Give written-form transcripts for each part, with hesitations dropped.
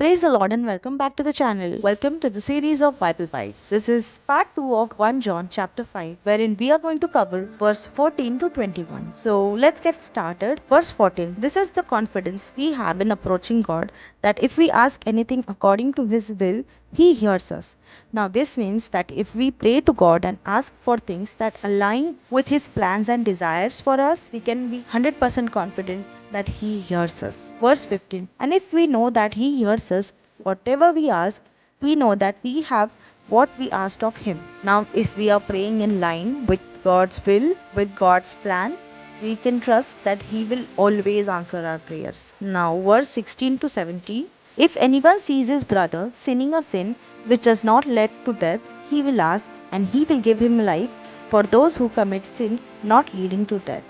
Praise the Lord and welcome back to the channel. Welcome to the series of Bible Bytes. This is part 2 of 1 John chapter 5, wherein we are going to cover verse 14 to 21. So let's get started. Verse 14. This is the confidence we have in approaching God, that if we ask anything according to His will, He hears us. Now this means that if we pray to God and ask for things that align with His plans and desires for us, we can be 100% confident that He hears us. Verse 15. And if we know that He hears us, whatever we ask, we know that we have what we asked of Him. Now, if we are praying in line with God's will, with God's plan, we can trust that He will always answer our prayers. Now, verse 16 to 17. If anyone sees his brother sinning a sin which does not lead to death, he will ask, and He will give him life for those who commit sin not leading to death.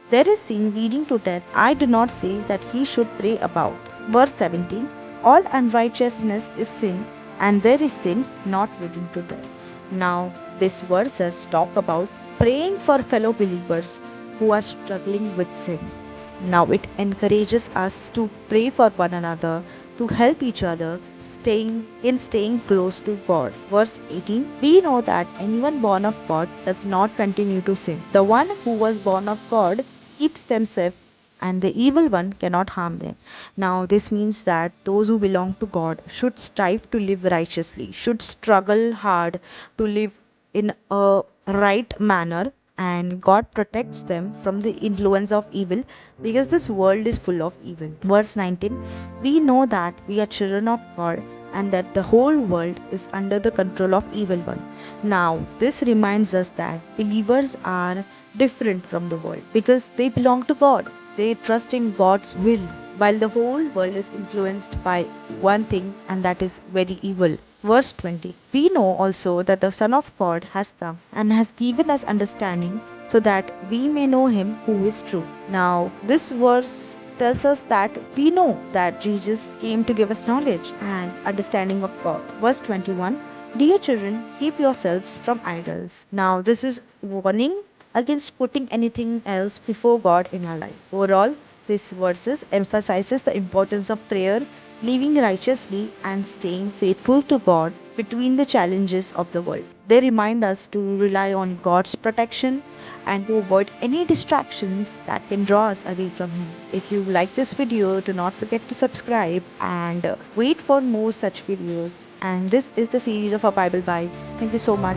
There is sin leading to death. I do not say that he should pray about. Verse 17. All unrighteousness is sin, and there is sin not leading to death. Now, these verses talk about praying for fellow believers who are struggling with sin. Now, it encourages us to pray for one another, to help each other, staying close to God. Verse 18. We know that anyone born of God does not continue to sin. The one who was born of God keeps them safe, and the evil one cannot harm them. Now, this means that those who belong to God should strive to live righteously, should struggle hard to live in a right manner, and God protects them from the influence of evil, because this world is full of evil. Verse 19. We know that we are children of God, and that the whole world is under the control of evil one. Now, this reminds us that believers are different from the world because they belong to God. They trust in God's will, while the whole world is influenced by one thing, and that is very evil. Verse 20. We know also that the Son of God has come and has given us understanding, so that we may know Him who is true. Now, this verse tells us that we know that Jesus came to give us knowledge and understanding of God. Verse 21. Dear children, keep yourselves from idols. Now, this is warning against putting anything else before God in our life. Overall, this verses emphasizes the importance of prayer, living righteously, and staying faithful to God between the challenges of the world. They remind us to rely on God's protection and to avoid any distractions that can draw us away from Him. If you like this video, do not forget to subscribe and wait for more such videos. And this is the series of our Bible Bites. Thank you so much.